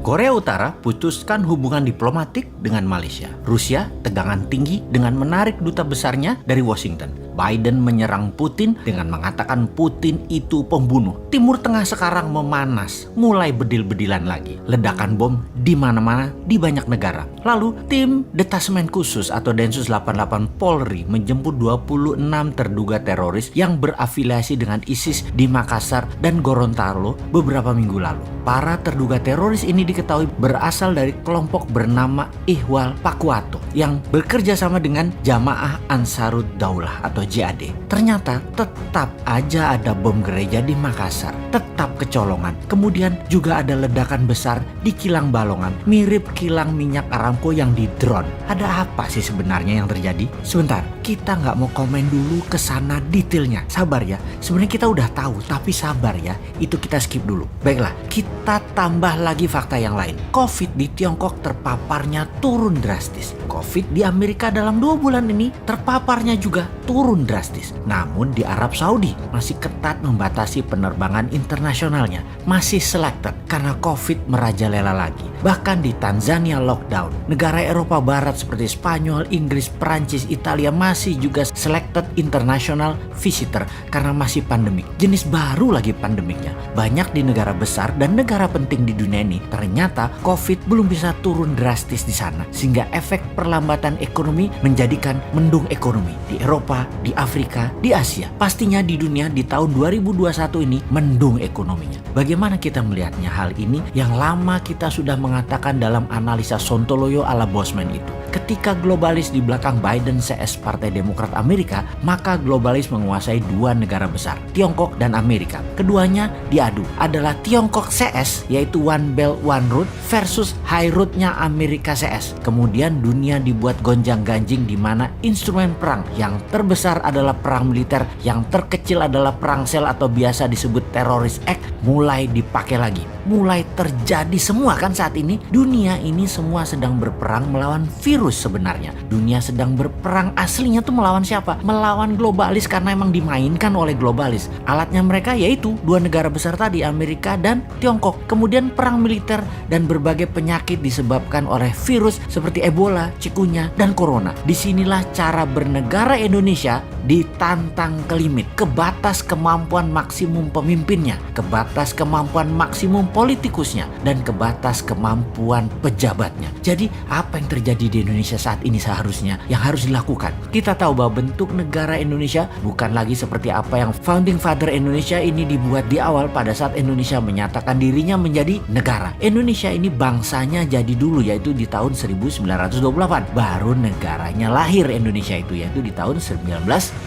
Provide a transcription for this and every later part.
Korea Utara putuskan hubungan diplomatik dengan Malaysia. Rusia tegangan tinggi dengan menarik duta besarnya dari Washington. Biden menyerang Putin dengan mengatakan Putin itu pembunuh. Timur Tengah sekarang memanas, mulai bedil-bedilan lagi. Ledakan bom di mana-mana di banyak negara. Lalu tim Detasemen Khusus atau Densus 88 Polri menjemput 26 terduga teroris yang berafiliasi dengan ISIS di Makassar dan Gorontalo beberapa minggu lalu. Para terduga teroris ini diketahui berasal dari kelompok bernama Ihwal Pakwato yang bekerja sama dengan Jamaah Ansarud Daulah atau JAD. Ternyata tetap aja ada bom gereja di Makassar, tetap kecolongan. Kemudian juga ada ledakan besar di kilang Balongan, mirip kilang minyak Aramco yang di drone. Ada apa sih sebenarnya yang terjadi? Sebentar, kita nggak mau komen dulu ke sana detailnya. Sabar ya, sebenarnya kita udah tahu, tapi sabar ya, itu kita skip dulu. Baiklah, kita tambah lagi fakta yang lain. COVID di Tiongkok terpaparnya turun drastis. COVID di Amerika dalam 2 bulan ini terpaparnya juga turun drastis. Namun di Arab Saudi masih ketat membatasi penerbangan internasionalnya. Masih selected karena COVID merajalela lagi. Bahkan di Tanzania lockdown. Negara Eropa Barat seperti Spanyol, Inggris, Prancis, Italia masih juga selected international visitor karena masih pandemik. Jenis baru lagi pandemiknya. Banyak di negara besar dan negara penting di dunia ini ternyata COVID belum bisa turun drastis di sana. Sehingga efek perlambatan ekonomi menjadikan mendung ekonomi di Eropa, di Afrika, di Asia. Pastinya di dunia di tahun 2021 ini mendung ekonominya. Bagaimana kita melihatnya hal ini yang lama kita sudah mengatakan dalam analisa Sontoloyo ala Bosman itu. Ketika globalis di belakang Biden CS Partai Demokrat Amerika, maka globalis menguasai 2 negara besar, Tiongkok dan Amerika. Keduanya diadu adalah Tiongkok CS yaitu One Belt One Road versus High Road-nya Amerika CS. Kemudian dunia dibuat gonjang-ganjing di mana instrumen perang yang terbesar adalah perang militer, yang terkecil adalah perang sel atau biasa disebut Terrorist Act mulai dipakai lagi. Mulai terjadi semua kan saat ini. Dunia ini semua sedang berperang melawan virus sebenarnya. Dunia sedang berperang aslinya tuh melawan siapa? Melawan globalis karena emang dimainkan oleh globalis. Alatnya mereka yaitu 2 negara besar tadi, Amerika dan Tiongkok. Kemudian perang militer dan berbagai penyakit disebabkan oleh virus seperti Ebola, Cikunya, dan Corona. Disinilah cara bernegara Indonesia ditantang ke limit, ke batas kemampuan maksimum pemimpinnya, ke batas kemampuan maksimum politikusnya, dan ke batas kemampuan pejabatnya. Jadi apa yang terjadi di Indonesia saat ini seharusnya yang harus dilakukan? Kita tahu bahwa bentuk negara Indonesia bukan lagi seperti apa yang Founding Father Indonesia ini dibuat di awal pada saat Indonesia menyatakan dirinya menjadi negara. Indonesia ini bangsanya jadi dulu yaitu di tahun 1928. Baru negaranya lahir Indonesia itu yaitu di tahun 1945.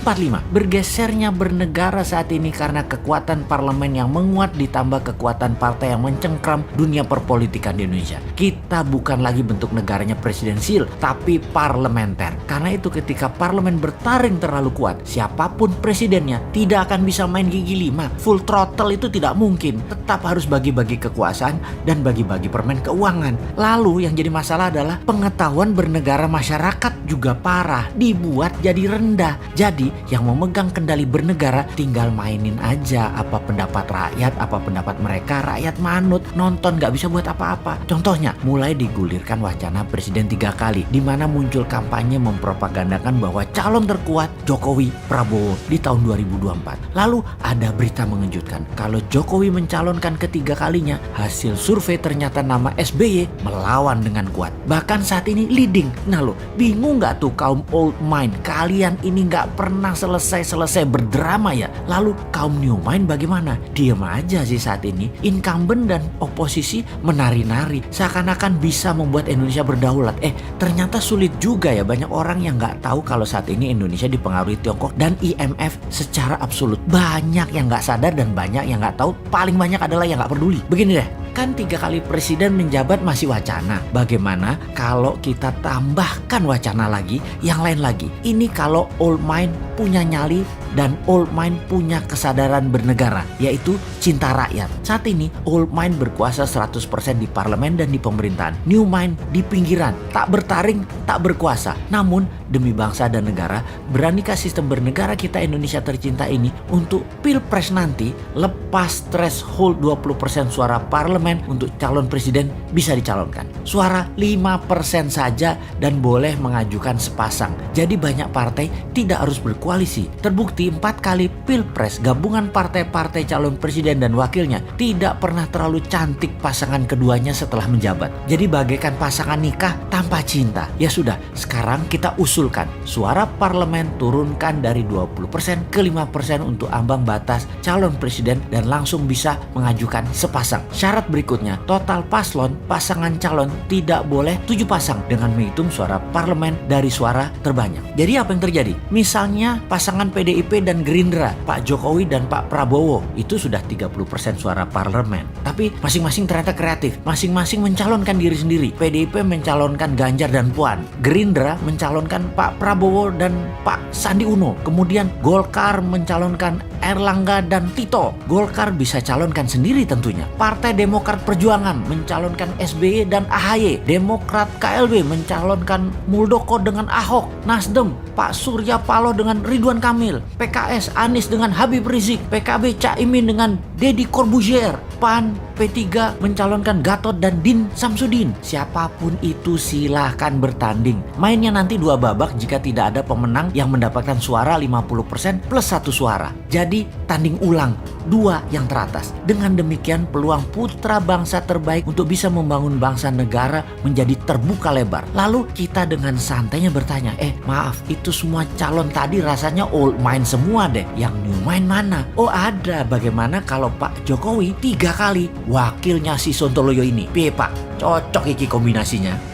Bergesernya bernegara saat ini karena kekuatan parlemen yang menguat ditambah kekuatan partai yang mencengkram dunia perpolitikan di Indonesia. Kita bukan lagi bentuk negaranya presidensial, tapi parlementer. Karena itu ketika parlemen bertaring terlalu kuat, siapapun presidennya tidak akan bisa main gigi 5. Full throttle itu tidak mungkin. Tetap harus bagi-bagi kekuasaan dan bagi-bagi permen keuangan. Lalu yang jadi masalah adalah pengetahuan bernegara masyarakat juga parah, dibuat jadi rendah. Jadi yang memegang kendali bernegara tinggal mainin aja apa pendapat rakyat, apa pendapat mereka. Rakyat manut, nonton, gak bisa buat apa-apa. Contohnya mulai digulirkan wacana presiden 3 kali di mana muncul kampanye mempropagandakan bahwa calon terkuat Jokowi Prabowo di tahun 2024. Lalu ada berita mengejutkan kalau Jokowi mencalonkan ketiga kalinya, hasil survei ternyata nama SBY melawan dengan kuat. Bahkan saat ini leading. Nah lo bingung gak tuh kaum old mind? Kalian ini gak pernah selesai berdrama ya. Lalu kaum new mind bagaimana? Diem aja sih saat ini. Incumbent dan oposisi menari-nari seakan-akan bisa membuat Indonesia berdaulat. Ternyata sulit juga ya. Banyak orang yang gak tahu kalau saat ini Indonesia dipengaruhi Tiongkok dan IMF secara absolut. Banyak yang gak sadar dan banyak yang gak tahu. Paling banyak adalah yang gak peduli. Begini deh, kan 3 kali presiden menjabat masih wacana. Bagaimana kalau kita tambahkan wacana lagi, yang lain lagi? Ini kalau old mind punya nyali dan old mind punya kesadaran bernegara, yaitu cinta rakyat. Saat ini old mind berkuasa 100% di parlemen dan di pemerintahan. New mind di pinggiran, tak bertaring, tak berkuasa. Namun demi bangsa dan negara, beranikah sistem bernegara kita Indonesia tercinta ini untuk pilpres nanti lepas threshold 20% suara parlemen parlemen untuk calon presiden bisa dicalonkan. Suara 5% saja dan boleh mengajukan sepasang. Jadi banyak partai tidak harus berkoalisi. Terbukti 4 kali pilpres gabungan partai-partai calon presiden dan wakilnya tidak pernah terlalu cantik pasangan keduanya setelah menjabat. Jadi bagaikan pasangan nikah tanpa cinta. Ya sudah, sekarang kita usulkan suara parlemen turunkan dari 20% ke 5% untuk ambang batas calon presiden dan langsung bisa mengajukan sepasang. Syarat berikutnya, total pasangan calon tidak boleh 7 pasang dengan menghitung suara parlemen dari suara terbanyak. Jadi apa yang terjadi? Misalnya pasangan PDIP dan Gerindra, Pak Jokowi dan Pak Prabowo, itu sudah 30% suara parlemen. Tapi masing-masing ternyata kreatif. Masing-masing mencalonkan diri sendiri. PDIP mencalonkan Ganjar dan Puan. Gerindra mencalonkan Pak Prabowo dan Pak Sandi Uno. Kemudian Golkar mencalonkan Erlangga dan Tito. Golkar bisa calonkan sendiri tentunya. Partai Demokrat Perjuangan mencalonkan SBY dan AHY. Demokrat KLB mencalonkan Muldoko dengan Ahok. Nasdem Pak Surya Paloh dengan Ridwan Kamil. PKS Anies dengan Habib Rizik. PKB Caimin dengan Deddy Corbuzier. PAN P3 mencalonkan Gatot dan Din Samsudin. Siapapun itu silahkan bertanding. Mainnya nanti 2 babak jika tidak ada pemenang yang mendapatkan suara 50% plus 1 suara. Jadi tanding ulang 2 yang teratas. Dengan demikian peluang putra bangsa terbaik untuk bisa membangun bangsa negara menjadi terbuka lebar. Lalu kita dengan santainya bertanya, maaf itu semua calon tadi rasanya old mind semua deh. Yang new mind mana? Oh ada, bagaimana kalau Pak Jokowi 3 kali wakilnya si Sontoloyo ini? Piye Pak? Cocok iki kombinasinya.